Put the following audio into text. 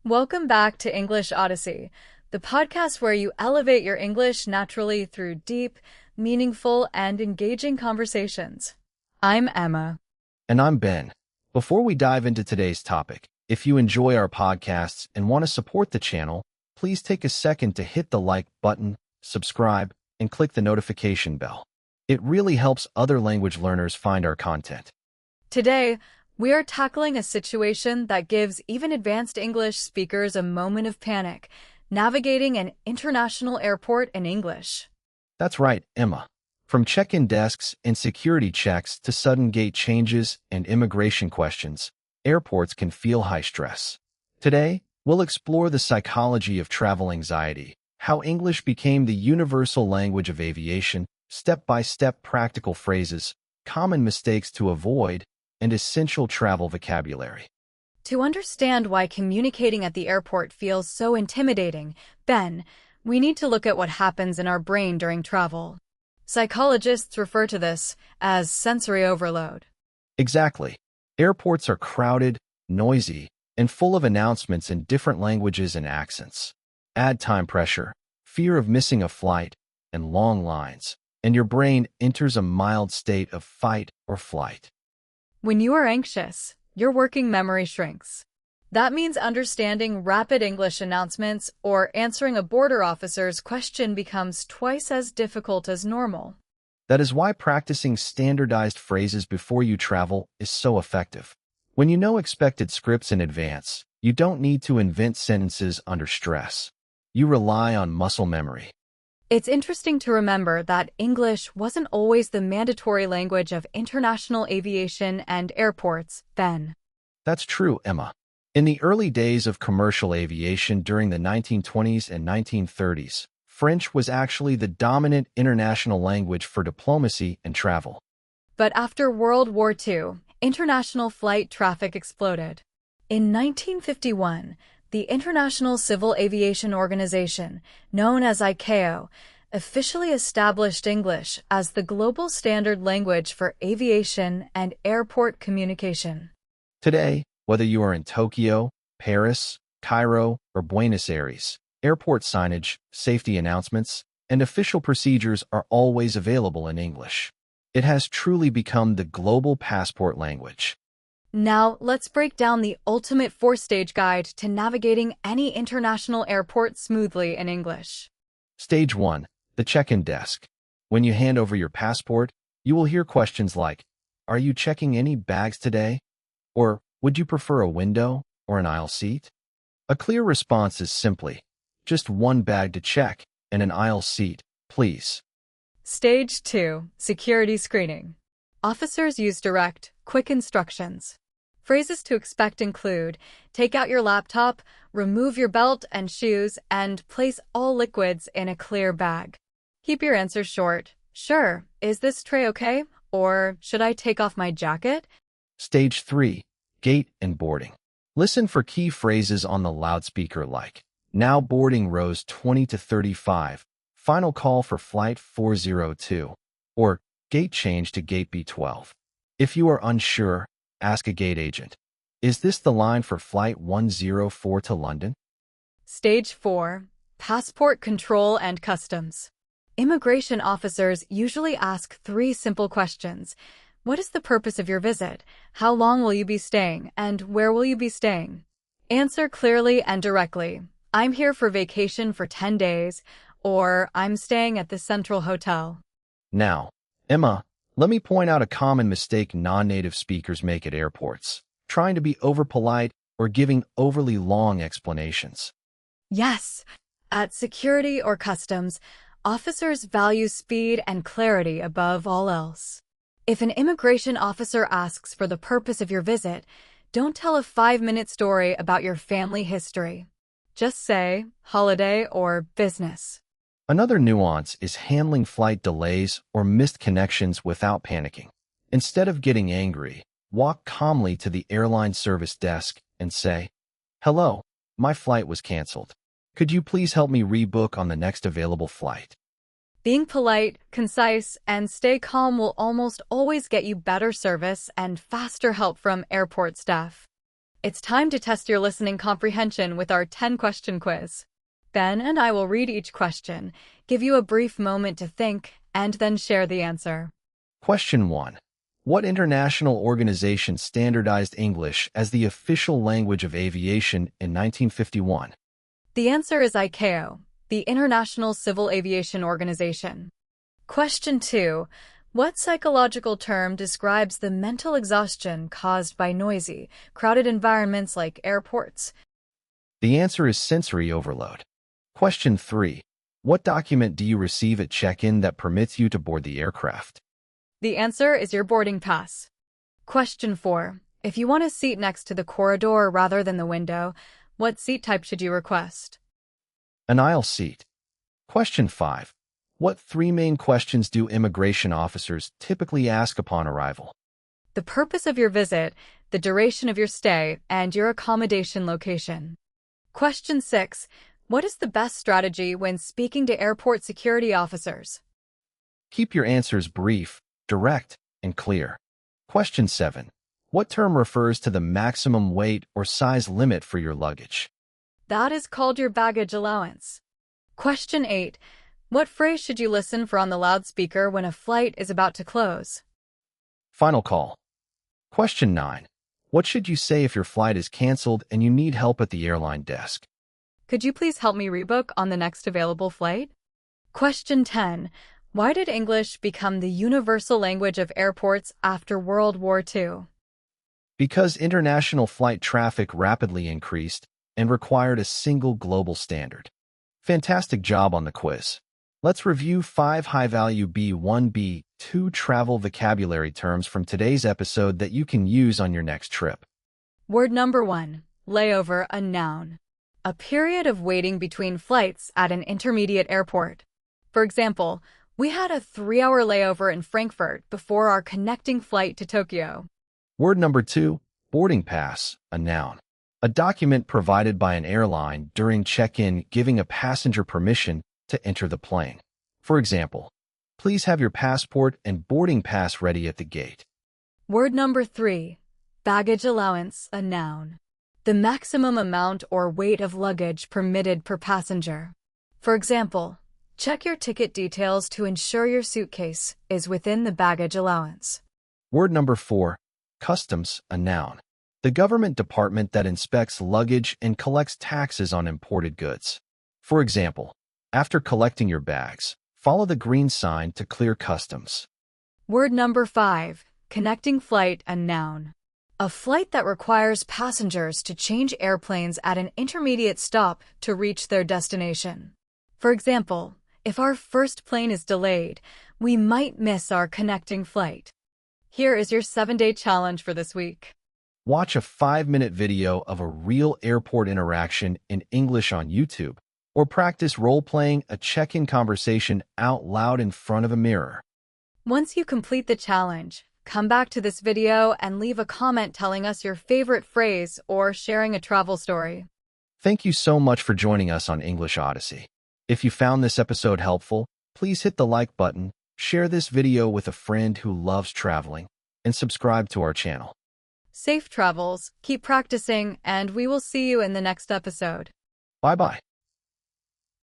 Welcome back to English Odyssey, the podcast where you elevate your English naturally through deep, meaningful, and engaging conversations. I'm Emma. And I'm Ben. Before we dive into today's topic, if you enjoy our podcasts and want to support the channel, please take a second to hit the like button, subscribe, and click the notification bell. It really helps other language learners find our content. Today, we are tackling a situation that gives even advanced English speakers a moment of panic, navigating an international airport in English. That's right, Emma. From check-in desks and security checks to sudden gate changes and immigration questions, airports can feel high stress. Today, we'll explore the psychology of travel anxiety, how English became the universal language of aviation, step-by-step practical phrases, common mistakes to avoid, and essential travel vocabulary. To understand why communicating at the airport feels so intimidating, Ben, we need to look at what happens in our brain during travel. Psychologists refer to this as sensory overload. Exactly. Airports are crowded, noisy, and full of announcements in different languages and accents. Add time pressure, fear of missing a flight, and long lines, and your brain enters a mild state of fight or flight. When you are anxious, your working memory shrinks. That means understanding rapid English announcements or answering a border officer's question becomes twice as difficult as normal. That is why practicing standardized phrases before you travel is so effective. When you know expected scripts in advance, you don't need to invent sentences under stress. You rely on muscle memory. It's interesting to remember that English wasn't always the mandatory language of international aviation and airports then. That's true, Emma. In the early days of commercial aviation during the 1920s and 1930s, French was actually the dominant international language for diplomacy and travel. But after World War II, international flight traffic exploded. In 1951, the International Civil Aviation Organization, known as ICAO, officially established English as the global standard language for aviation and airport communication. Today, whether you are in Tokyo, Paris, Cairo, or Buenos Aires, airport signage, safety announcements, and official procedures are always available in English. It has truly become the global passport language. Now, let's break down the ultimate four-stage guide to navigating any international airport smoothly in English. Stage 1. The check-in desk. When you hand over your passport, you will hear questions like, "Are you checking any bags today?" Or, "Would you prefer a window or an aisle seat?" A clear response is simply, "Just one bag to check and an aisle seat, please." Stage 2. Security screening. Officers use direct, quick instructions. Phrases to expect include, take out your laptop, remove your belt and shoes, and place all liquids in a clear bag. Keep your answers short. Sure, is this tray okay? Or should I take off my jacket? Stage 3. Gate and boarding. Listen for key phrases on the loudspeaker like, "Now boarding rows 20 to 35, final call for flight 402, or "Gate change to gate B12. If you are unsure, ask a gate agent. "Is this the line for flight 104 to London?" Stage 4. Passport control and customs. Immigration officers usually ask three simple questions. What is the purpose of your visit? How long will you be staying? And where will you be staying? Answer clearly and directly. I'm here for vacation for 10 days, or I'm staying at the Central Hotel. Now, Emma, let me point out a common mistake non-native speakers make at airports, trying to be over-polite or giving overly long explanations. Yes, at security or customs, officers value speed and clarity above all else. If an immigration officer asks for the purpose of your visit, don't tell a 5-minute story about your family history. Just say holiday or business. Another nuance is handling flight delays or missed connections without panicking. Instead of getting angry, walk calmly to the airline service desk and say, "Hello, my flight was canceled. Could you please help me rebook on the next available flight?" Being polite, concise, and stay calm will almost always get you better service and faster help from airport staff. It's time to test your listening comprehension with our 10-question quiz. Ben and I will read each question, give you a brief moment to think, and then share the answer. Question 1. What international organization standardized English as the official language of aviation in 1951? The answer is ICAO, the International Civil Aviation Organization. Question 2. What psychological term describes the mental exhaustion caused by noisy, crowded environments like airports? The answer is sensory overload. Question 3. What document do you receive at check-in that permits you to board the aircraft? The answer is your boarding pass. Question 4. If you want a seat next to the corridor rather than the window, what seat type should you request? An aisle seat. Question 5. What 3 main questions do immigration officers typically ask upon arrival? The purpose of your visit, the duration of your stay, and your accommodation location. Question 6. What is the best strategy when speaking to airport security officers? Keep your answers brief, direct, and clear. Question 7. What term refers to the maximum weight or size limit for your luggage? That is called your baggage allowance. Question 8. What phrase should you listen for on the loudspeaker when a flight is about to close? Final call. Question 9. What should you say if your flight is canceled and you need help at the airline desk? Could you please help me rebook on the next available flight? Question 10. Why did English become the universal language of airports after World War II? Because international flight traffic rapidly increased and required a single global standard. Fantastic job on the quiz. Let's review 5 high-value B1, B2 travel vocabulary terms from today's episode that you can use on your next trip. Word number 1. Layover, a noun. A period of waiting between flights at an intermediate airport. For example, we had a 3-hour layover in Frankfurt before our connecting flight to Tokyo. Word number 2. Boarding pass, a noun. A document provided by an airline during check-in giving a passenger permission to enter the plane. For example, please have your passport and boarding pass ready at the gate. Word number 3. Baggage allowance, a noun. The maximum amount or weight of luggage permitted per passenger. For example, check your ticket details to ensure your suitcase is within the baggage allowance. Word number 4. Customs, a noun. The government department that inspects luggage and collects taxes on imported goods. For example, after collecting your bags, follow the green sign to clear customs. Word number 5. Connecting flight, a noun. A flight that requires passengers to change airplanes at an intermediate stop to reach their destination. For example, if our first plane is delayed, we might miss our connecting flight. Here is your 7-day challenge for this week. Watch a 5-minute video of a real airport interaction in English on YouTube, or practice role-playing a check-in conversation out loud in front of a mirror. Once you complete the challenge, come back to this video and leave a comment telling us your favorite phrase or sharing a travel story. Thank you so much for joining us on English Odyssey. If you found this episode helpful, please hit the like button, share this video with a friend who loves traveling, and subscribe to our channel. Safe travels, keep practicing, and we will see you in the next episode. Bye-bye.